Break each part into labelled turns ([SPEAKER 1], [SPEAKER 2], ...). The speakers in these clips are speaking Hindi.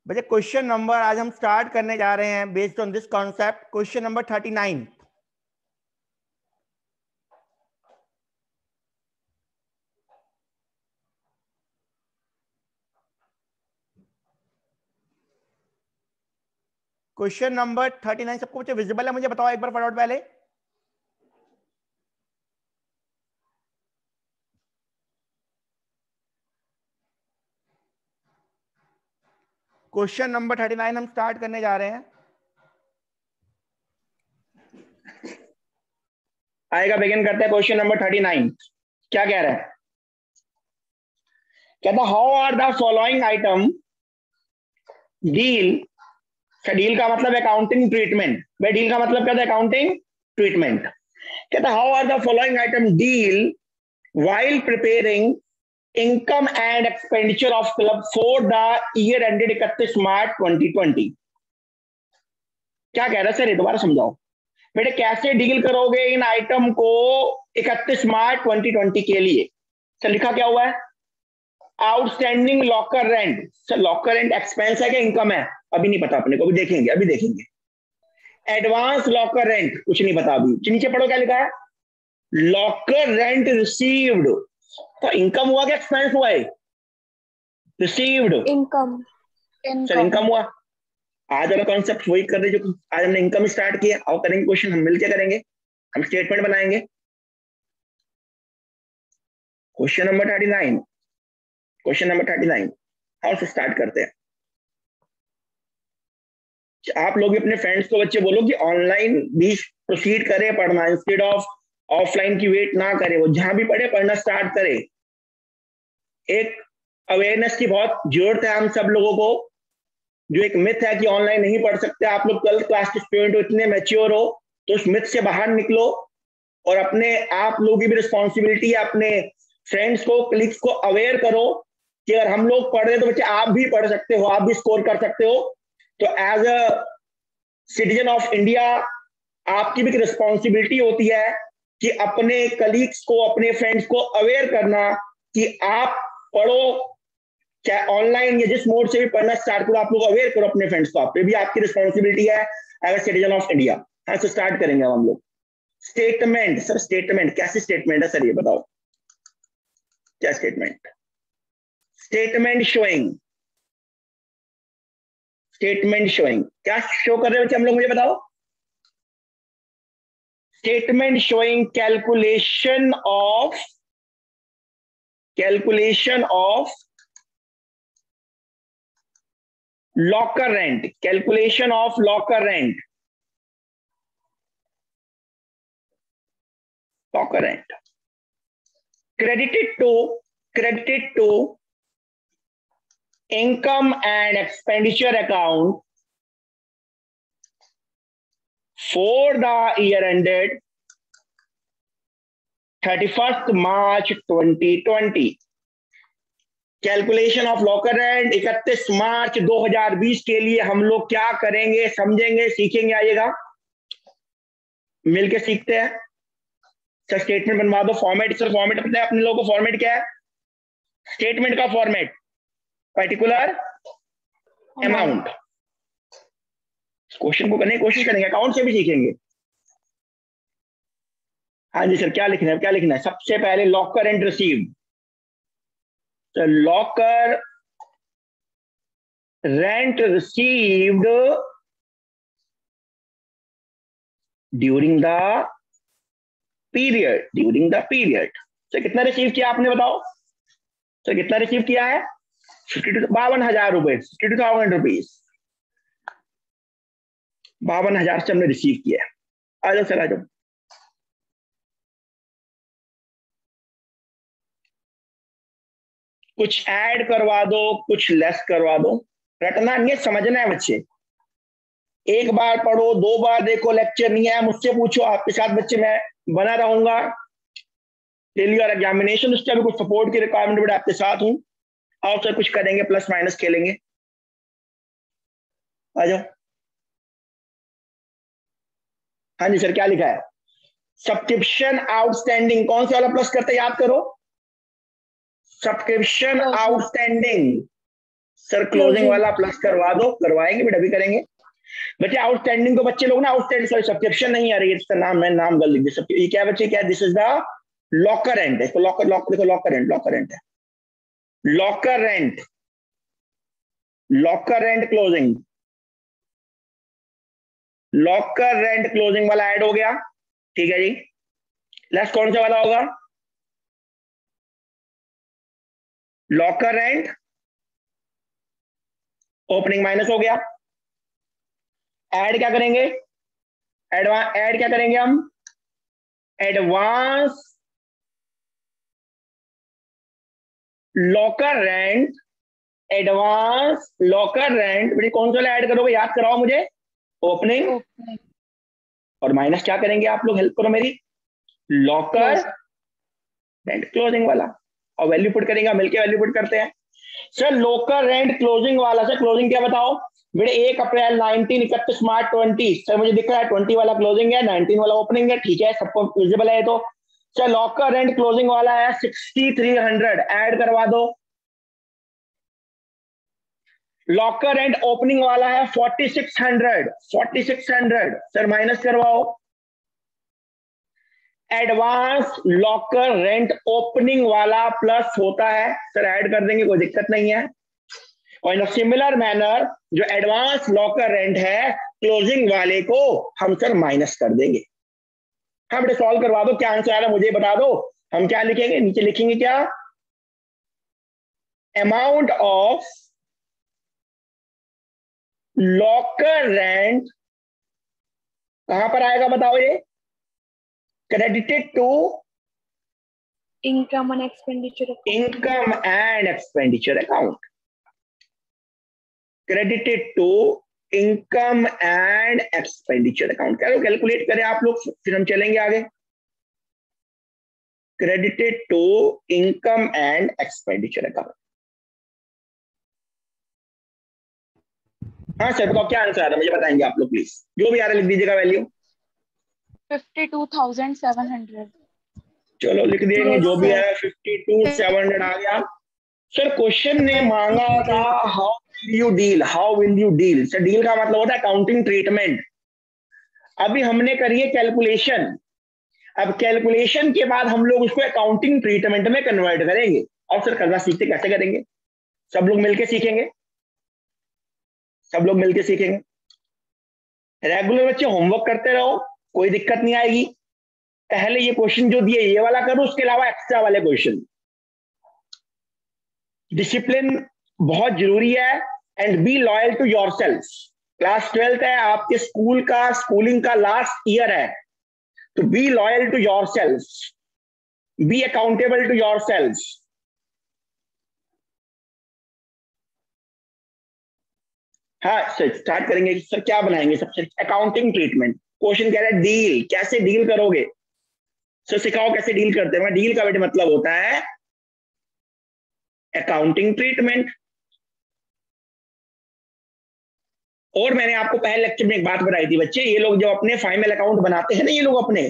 [SPEAKER 1] बच्चे क्वेश्चन नंबर आज हम स्टार्ट करने जा रहे हैं based on this concept. Question number 39। Question number 39 सबको बच्चे विजिबल है? मुझे बताओ एक बार फटाफट पहले। क्वेश्चन नंबर 39 हम स्टार्ट करने जा रहे हैं।
[SPEAKER 2] आएगा, बिगिन करते हैं क्वेश्चन नंबर 39। क्या कह रहा है? कहता how are the following item deal. Deal का मतलब अकाउंटिंग ट्रीटमेंट। भाई डील का मतलब क्या था? Accounting treatment. कहता how are the following item deal while preparing income and expenditure of club for the year ended 31 मार्च 2020। क्या कह रहा है सर, ये दोबारा समझाओ। बेटे कैसे डील करोगे इन आइटम को 31 मार्च 2020 के लिए? सर लिखा क्या हुआ है? Outstanding locker rent. Sir locker rent expense है क्या इनकम है? अभी नहीं पता अपने को, अभी देखेंगे, अभी देखेंगे। एडवांस लॉकर रेंट कुछ नहीं पता अभी। नीचे पढ़ो क्या लिखा है? Locker rent received. तो इनकम हुआ क्या एक्सपेंस हुआ है? रिसीव्ड।
[SPEAKER 3] इनकम।
[SPEAKER 2] सर इनकम हुआ। आज वाला कॉन्सेप्ट वही कर रहे जो आज हमने इनकम स्टार्ट किया। और करेंगे क्वेश्चन, हम मिलकर करेंगे, हम स्टेटमेंट बनाएंगे। Question number 39। Question number 39 how से स्टार्ट करते हैं। आप लोग भी अपने फ्रेंड्स को बच्चे बोलो कि ऑनलाइन भी प्रोसीड करे पढ़ना, इंस्टेड ऑफ ऑफलाइन की वेट ना करे। वो जहां भी पढ़े पढ़ना स्टार्ट करे। एक अवेयरनेस की बहुत जरूरत है हम सब लोगों को। जो एक मिथ है कि ऑनलाइन नहीं पढ़ सकते, आप लोग 12th क्लास के स्टूडेंट हो, इतने मैच्योर हो, तो उस मिथ से बाहर निकलो। और अपने आप लोगों की भी रिस्पॉन्सिबिलिटी है, अपने फ्रेंड्स को, कलीग्स को अवेयर करो कि अगर हम लोग पढ़ रहे तो बच्चे आप भी पढ़ सकते हो, आप भी स्कोर कर सकते हो। तो as a citizen of India आपकी भी रिस्पॉन्सिबिलिटी होती है कि अपने कलीग्स को, अपने फ्रेंड्स को अवेयर करना कि आप पढ़ो, चाहे ऑनलाइन या जिस मोड से भी पढ़ना स्टार्ट करो, आप लोग अवेयर करो अपने फ्रेंड्स को। आप पे भी आपकी रिस्पॉन्सिबिलिटी है as a citizen of India. हाँ, तो स्टार्ट करेंगे हम लोग। स्टेटमेंट। सर स्टेटमेंट कैसे स्टेटमेंट है सर, ये बताओ क्या statement? Statement showing. Statement showing क्या शो कर रहे हो बच्चे हम लोग, मुझे बताओ। Statement showing calculation of locker rent. Calculation of locker rent. Locker rent credited to income and expenditure account for the year ended 31st March 2020। Calculation of locker rent 31 मार्च 2020 के लिए हम लोग क्या करेंगे, समझेंगे, सीखेंगे। आइएगा मिलके सीखते हैं। सर स्टेटमेंट बनवा दो। फॉर्मेट सर, फॉर्मेट पता है अपने लोगों को? फॉर्मेट क्या है स्टेटमेंट का? Format particular amount. क्वेश्चन को करने की कोशिश करेंगे, अकाउंट से भी सीखेंगे। हाँ जी सर, क्या लिखना है, क्या लिखना है? सबसे पहले लॉकर एंड रिसीव्ड। तो locker rent received during the period. तो कितना रिसीव किया आपने, बताओ। तो कितना रिसीव किया है? 52,000 रुपए, 52,000 रुपीज। 52,000 से हमने रिसीव किया है। आ जाओ सर, आ जाओ। कुछ ऐड करवा दो, कुछ लेस करवा दो। रटना नहीं है, समझना है बच्चे। एक बार पढ़ो, दो बार देखो, लेक्चर नहीं है मुझसे पूछो, आपके साथ बच्चे मैं बना रहूंगा टिल योर एग्जामिनेशन। उसका भी कुछ सपोर्ट की रिक्वायरमेंट बट आपके साथ हूं। और सर कुछ करेंगे, प्लस माइनस खेलेंगे। आ जाओ। हाँ जी सर, क्या लिखा है? Subscription outstanding. कौन सा वाला प्लस करते याद करो? Subscription outstanding. सर क्लोजिंग वाला प्लस करवा दो, करवाएंगे बेटा, अभी करेंगे। बच्चे आउटस्टैंडिंग को बच्चे लोग ना आउटस्टैंडिंग, सॉरी सब्सक्रिप्शन नहीं आ रही है, इसका नाम, मैं नाम गलत लिख दिया। ये क्या बच्चे, क्या this is the locker rent, इसको लॉकर, देखो लॉकर रेंट, लॉकर रेंट है, locker rent, locker rent closing, locker rent closing वाला ऐड हो गया, ठीक है जी। लेस कौन सा वाला होगा, लॉकर रेंट ओपनिंग माइनस हो गया। ऐड क्या करेंगे, एडवांस, ऐड क्या करेंगे हम, advance locker rent, advance locker rent, बेटे कौन सा वाला ऐड करोगे, याद कराओ मुझे, ओपनिंग, और माइनस क्या करेंगे आप लोग, हेल्प करो मेरी, लॉकर रेंट क्लोजिंग वाला, और वैल्यू पुट करेंगे, मिलके वैल्यू पुट करते हैं। सर लॉकर रेंट क्लोजिंग वाला, सर क्लोजिंग क्या बताओ बेटे, 1 अप्रैल 19, 31 मार्च 20, सर मुझे दिख रहा है 20 वाला क्लोजिंग है, 19 वाला ओपनिंग है, ठीक है, सबको विजिबल है। तो सर लॉकर रेंट क्लोजिंग वाला है 6300, ऐड करवा दो। लॉकर रेंट ओपनिंग वाला है 4600, 4600 सर माइनस करवाओ। एडवांस लॉकर रेंट ओपनिंग वाला प्लस होता है, सर ऐड कर देंगे, कोई दिक्कत नहीं है। और इन सिमिलर मैनर जो एडवांस लॉकर रेंट है क्लोजिंग वाले को हम सर माइनस कर देंगे। हाँ बेटे सॉल्व करवा दो, क्या आंसर आ रहा है मुझे बता दो। हम क्या लिखेंगे, नीचे लिखेंगे क्या, अमाउंट ऑफ लॉकर रेंट, कहां पर आएगा बताओ ये, credited to
[SPEAKER 3] income and expenditure,
[SPEAKER 2] income and expenditure account, credited to income and expenditure account. क्या कैलकुलेट करें आप लोग, फिर हम चलेंगे आगे। Credited to income and expenditure account. हाँ सर बताओ क्या आंसर आ रहा है, मुझे बताएंगे आप लोग प्लीज, जो भी आ रहा है लिख दीजिएगा वैल्यू।
[SPEAKER 3] 52,700।
[SPEAKER 2] चलो लिख देंगे, जो भी है 52,700 आ गया। सर क्वेश्चन ने मांगा था how will you deal, how will you deal, sir deal का मतलब होता है अकाउंटिंग ट्रीटमेंट। अभी हमने करी है कैलकुलेशन, अब कैलकुलेशन के बाद हम लोग उसको अकाउंटिंग ट्रीटमेंट में कन्वर्ट करेंगे। और सर करना सीखते कैसे करेंगे, सब लोग मिलके सीखेंगे, सब लोग मिलके सीखेंगे। रेगुलर बच्चे होमवर्क करते रहो, कोई दिक्कत नहीं आएगी। पहले ये क्वेश्चन जो दिए ये वाला करो, उसके अलावा एक्स्ट्रा वाले क्वेश्चन। डिसिप्लिन बहुत जरूरी है, and be loyal to yourself. Class 12th है, आपके स्कूल का, स्कूलिंग का लास्ट ईयर है, तो be loyal to yourself, be accountable to yourself. हाँ सर स्टार्ट करेंगे, सर क्या बनाएंगे सबसे, अकाउंटिंग ट्रीटमेंट। क्वेश्चन कह रहा है डील, कैसे डील करोगे, सर सिखाओ कैसे डील करते हैं। डील का बेटे मतलब होता है अकाउंटिंग ट्रीटमेंट। और मैंने आपको पहले लेक्चर में एक बात बताई थी बच्चे, ये लोग जब अपने फाइनल अकाउंट बनाते हैं ना, ये लोग अपने,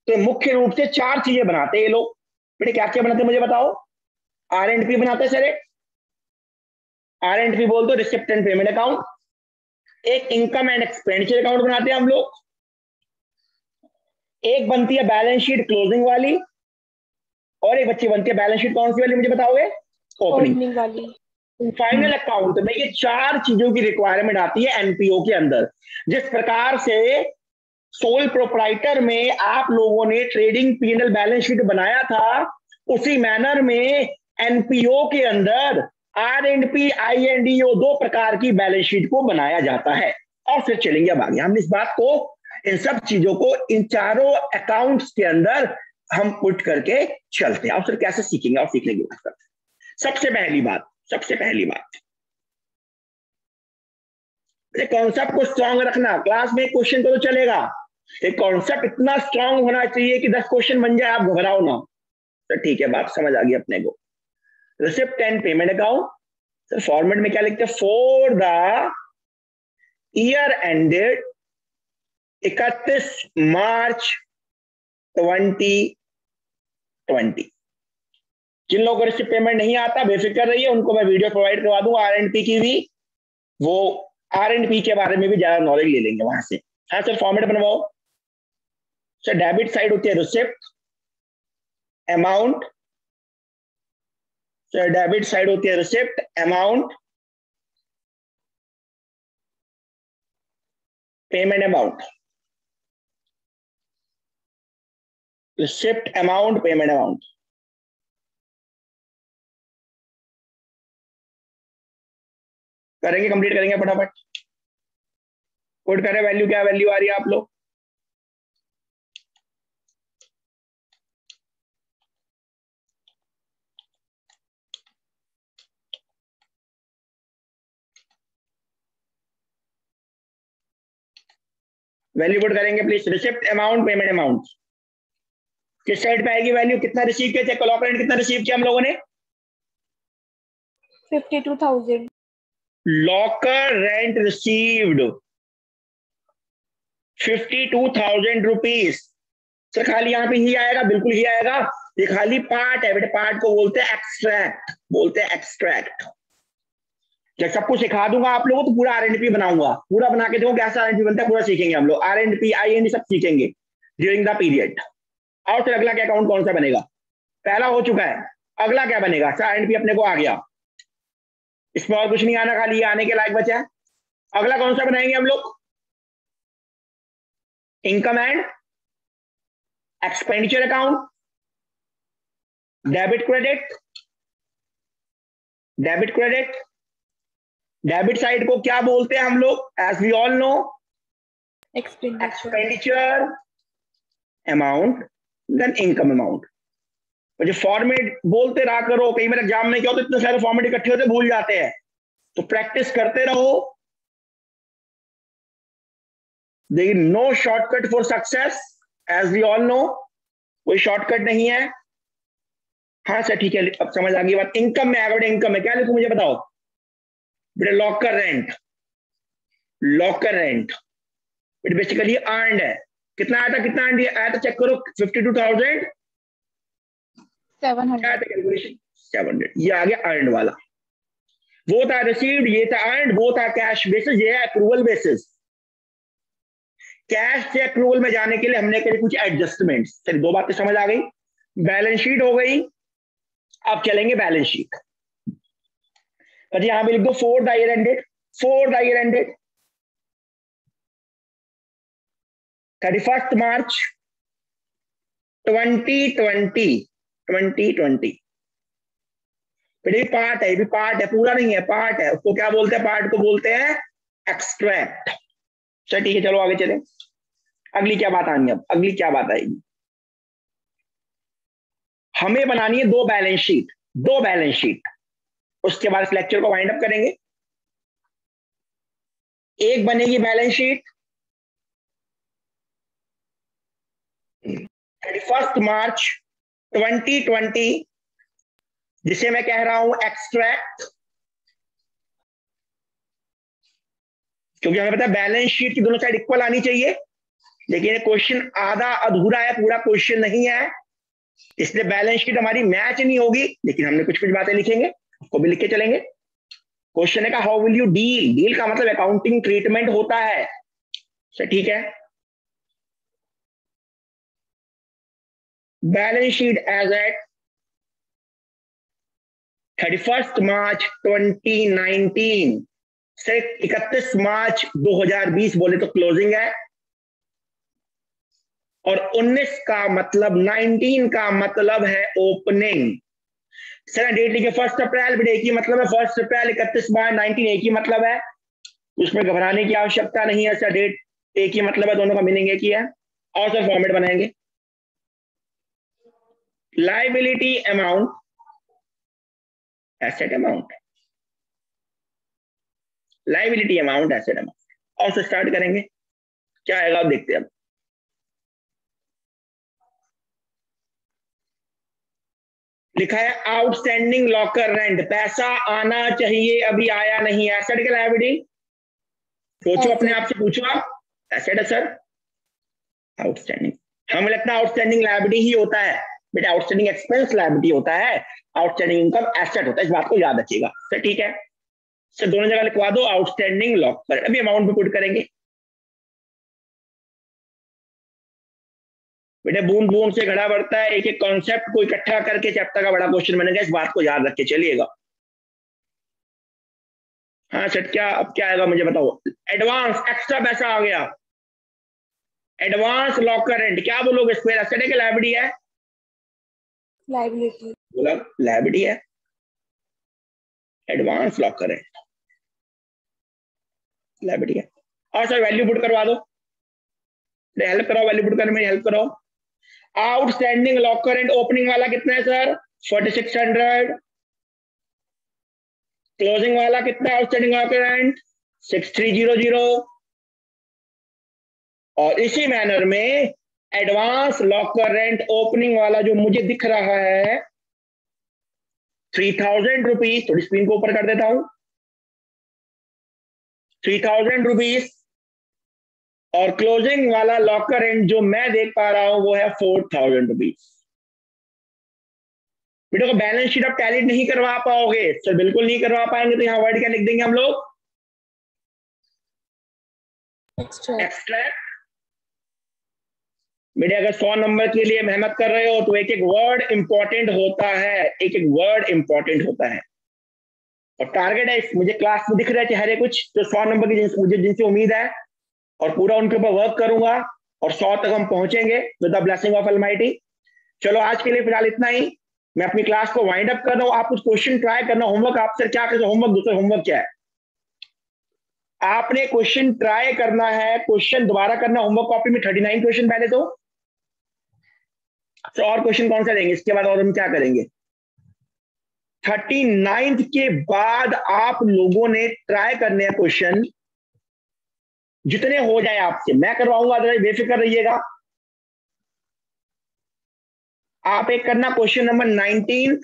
[SPEAKER 2] तो मुख्य रूप से 4 चीजें बनाते हैं ये लोग। बेटे क्या क्या बनाते हैं मुझे बताओ। आर एंड पी बनाते हैं सर, एक आर एंड पी बोल दो, रिसिप्ट एंड पेमेंट अकाउंट। एक इनकम एंड एक्सपेंडिचर अकाउंट बनाते हैं हम लोग। एक बनती है बैलेंस शीट क्लोजिंग वाली, और एक बच्ची बनती है बैलेंस शीट कौन सी वाली मुझे बताओगे, ओपनिंग
[SPEAKER 3] वाली।
[SPEAKER 2] फाइनल अकाउंट में ये 4 चीजों की रिक्वायरमेंट आती है एनपीओ के अंदर। जिस प्रकार से सोल प्रोप्राइटर में आप लोगों ने ट्रेडिंग पीएनएल बैलेंस शीट बनाया था, उसी मैनर में एनपीओ के अंदर R and P, I and E 2 प्रकार की बैलेंस शीट को बनाया जाता है। और फिर चलेंगे अब आगे, हम इस बात को, इन सब चीजों को इन चारों अकाउंट्स के अंदर हम पुट करके चलते हैं, और फिर कैसे सीखेंगे और सीखने की बात करते हैं। सबसे पहली बात कॉन्सेप्ट को स्ट्रांग रखना। क्लास में एक क्वेश्चन तो चलेगा, एक कॉन्सेप्ट इतना स्ट्रांग होना चाहिए कि 10 क्वेश्चन बन जाए, आप घबराओ ना। तो ठीक है, बात समझ आ गई अपने को। Receipt and payment account, sir format में क्या लिखते हैं, फॉर द ईयर एंडेड 31 मार्च 2020। जिन लोगों को रिसिप्ट पेमेंट नहीं आता बेफिक्र रहिए, उनको मैं वीडियो प्रोवाइड करवा दूंगा R&P की भी, वो R&P के बारे में भी ज्यादा नॉलेज ले लेंगे वहां से। हाँ सर, फॉर्मेट बनवाओ सर। डेबिट साइड होती है receipt amount, sir debit side होती है receipt amount payment amount, receipt amount payment amount. करेंगे, कंप्लीट करेंगे फटाफट। पुट करें वैल्यू, क्या वैल्यू आ रही है आप लोग? वैल्यू पुट करेंगे please. Receipt amount payment amount किस साइड पे आएगी वैल्यू? कितना रिसीव किया? चेक रेंट कितना रिसीव किया हम लोगों ने?
[SPEAKER 3] 52,000।
[SPEAKER 2] Locker rent received 52,000 rupees. Sir खाली यहाँ पे ही आएगा? बिल्कुल ही आएगा। ये खाली पार्ट है बेटे, पार्ट को बोलते हैं एक्सट्रैक्ट, बोलते हैं एक्सट्रैक्ट। जब सब कुछ सिखा दूंगा आप लोगों तो पूरा R&P बनाऊंगा, पूरा बना के देखो कैसा R&P बनता है, पूरा सीखेंगे हम लोग। R&P IND सब सीखेंगे ड्यूरिंग द पीरियड। और फिर अगला क्या अकाउंट कौन सा बनेगा? पहला हो चुका है, अगला क्या बनेगा? सर R&P अपने को आ गया, इसमें और कुछ नहीं आना, खाली ये आने के लायक बचा है। अगला कौन सा बनाएंगे हम लोग? Income and expenditure account, debit credit, debit credit. Debit side को क्या बोलते हैं हम लोग? As we all know, expenditure amount then income amount. जो फॉर्मेट बोलते रहा करो, कई बार एग्जाम में क्या होता है इतने सारे फॉर्मेट इकट्ठे होते भूल जाते हैं, तो प्रैक्टिस करते रहो। There is no shortcut for success, as we all know, कोई शॉर्टकट नहीं है। हाँ सर ठीक है, अब समझ आ गई बात। इनकम में आएगा बेटा, इनकम में क्या लिखूं मुझे बताओ बेटा? Locker rent, locker rent it basically earned है। कितना आया था? कितना आया था चेक करो। 52,700 कैलकुलेशन 700, ये आ गया अर्नड वाला। वो था रिसीव्ड, ये था अर्नड, वो था कैश बेसिस, ये है अप्रूवल बेसिस। कैश से अप्रूवल में जाने के लिए हमने करी कुछ एडजस्टमेंट। चलिए दो बातें समझ आ गई। बैलेंस शीट हो गई, अब चलेंगे बैलेंस शीट। तो यहां पे लिख दो for the year ended, for the year ended 31 मार्च 2020। ये पार्ट है, ये भी पार्ट है, पूरा नहीं है, पार्ट है। उसको क्या बोलते हैं? पार्ट को बोलते हैं एक्सट्रैक्ट। चल ठीक है, चलो आगे चले। अगली क्या बात आनी है? अब अगली क्या बात आएगी? हमें बनानी है दो बैलेंस शीट, दो बैलेंस शीट। उसके बाद इस लेक्चर को वाइंड अप करेंगे। एक बनेगी बैलेंस शीट 31 मार्च 2020, जिसे मैं कह रहा हूं एक्सट्रैक्ट, क्योंकि हमें पता है बैलेंस शीट की दोनों साइड इक्वल आनी चाहिए। लेकिन क्वेश्चन आधा अधूरा है, पूरा क्वेश्चन नहीं है, इसलिए बैलेंस शीट हमारी मैच नहीं होगी। लेकिन हमने कुछ कुछ बातें लिखेंगे, उसको भी लिख के चलेंगे। क्वेश्चन है का how will you deal, deal का मतलब अकाउंटिंग ट्रीटमेंट होता है। ठीक है, बैलेंस शीट एज एट 31 मार्च 2019 से 31 मार्च 2020 बोले तो क्लोजिंग है, और 19 का मतलब 19 का मतलब है ओपनिंग। सर डेट लिखे 1 अप्रैल, भी एक ही मतलब है। 1 अप्रैल 31 मार्च 19 एक ही मतलब है, उसमें घबराने की आवश्यकता नहीं है। सर डेट एक ही मतलब है, दोनों का मीनिंग एक ही है। और सर फॉर्मेट बनाएंगे liability amount, asset amount, liability amount, asset amount. और से स्टार्ट करेंगे, क्या आएगा आप देखते हैं। अब लिखा है आउटस्टैंडिंग लॉकर रेंट, पैसा आना चाहिए, अभी आया नहीं है। एसेट की लायबिलिटी सोचो, अपने आप से पूछो आप। एसेट है सर, आउटस्टैंडिंग। हमें लगता है आउटस्टैंडिंग लायबिलिटी ही होता है, बेटा आउटस्टैंडिंग एक्सपेंस लायबिलिटी होता है, आउटस्टैंडिंग इनकम एसेट होता है, इस बात को याद रखिएगा। तो ठीक है, सर दोनों जगह लिखवा दो आउटस्टैंडिंग लॉक कर, अभी अमाउंट पे पुट करेंगे। बेटे बूंद बूंद से घड़ा बढ़ता है, एक एक कॉन्सेप्ट को इकट्ठा करके चैप्टर का बड़ा क्वेश्चन बनेगा, इस बात को याद रख के चलिएगा। हाँ सर क्या, अब क्या आएगा मुझे बताओ। एडवांस एक्स्ट्रा पैसा आ गया, एडवांस लॉकर रेंट, क्या बोलोगे स्क्वायर एसेट है कि लायबिलिटी है?
[SPEAKER 3] लाइबिलिटी।
[SPEAKER 2] बोला लायबिलिटी है, एडवांस लॉकर रेंट लायबिलिटी है। और सर वैल्यू पुट करवा दो, हेल्प कराओ, वैल्यू पुट करने में हेल्प कराओ। आउटस्टैंडिंग लॉकर रेंट ओपनिंग वाला कितना है सर? 4600। क्लोजिंग वाला कितना है आउटस्टैंडिंग लॉकर रेंट? 6300। और इसी मैनर में एडवांस लॉकर रेंट ओपनिंग वाला जो मुझे दिख रहा है 3000 रुपीज, थोड़ी स्क्रीन को ऊपर कर देता हूं, 3000 रुपीज। और क्लोजिंग वाला लॉकर रेंट जो मैं देख पा रहा हूं वो है 4000 रुपीज। बेटो को बैलेंस शीट आप टैली नहीं करवा पाओगे सर, बिल्कुल नहीं करवा पाएंगे, तो यहां वर्ड क्या लिख देंगे हम लोग? एक्सट्रैक्ट। बेटे अगर 100 नंबर के लिए मेहनत कर रहे हो तो एक एक वर्ड इंपॉर्टेंट होता है, एक एक वर्ड इंपॉर्टेंट होता है। और टारगेट है, मुझे क्लास में दिख रहे चेहरे कुछ तो 100 नंबर की मुझे जिनसे उम्मीद है, और पूरा उनके ऊपर वर्क करूंगा और 100 तक हम पहुंचेंगे with the blessing of Almighty. चलो आज के लिए फिलहाल इतना ही, मैं अपनी क्लास को वाइंड अप कर रहा हूं। आप कुछ क्वेश्चन ट्राई करना, होमवर्क आपसे क्या करना, होमवर्क दूसरा होमवर्क क्या है? आपने क्वेश्चन ट्राई करना है, क्वेश्चन दोबारा करना होमवर्क कॉपी में 39 क्वेश्चन पहले तो और क्वेश्चन कौन सा देंगे इसके बाद, और हम क्या करेंगे? 39 के बाद आप लोगों ने ट्राई करने हैं क्वेश्चन, जितने हो जाए आपसे मैं करवाऊंगा, बेफिक्र रहिएगा। आप एक करना क्वेश्चन नंबर 19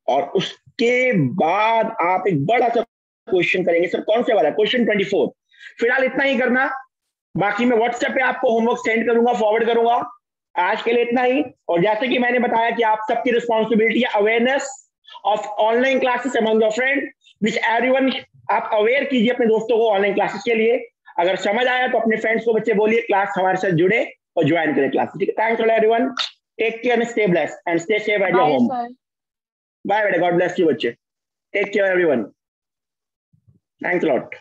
[SPEAKER 2] और उसके बाद आप एक बड़ा सा क्वेश्चन करेंगे। सर कौन से वाला? क्वेश्चन 24। फिलहाल इतना ही करना, बाकी मैं व्हाट्सएप पे आपको होमवर्क सेंड करूंगा, फॉरवर्ड करूंगा। आज के लिए इतना ही। और जैसे कि मैंने बताया कि आप सबकी रिस्पॉन्सिबिलिटी है awareness of online classes among your friend, which everyone, आप अवेयर कीजिए अपने दोस्तों को ऑनलाइन क्लासेस के लिए। अगर समझ आया तो अपने फ्रेंड्स को बच्चे बोलिए क्लास हमारे साथ जुड़े और ज्वाइन करें क्लास। ठीक है, thanks everyone, take care and stay blessed and stay safe at your home. Bye बेटा, गॉड ब्लेस यू बच्चे, take care everyone, thanks a lot.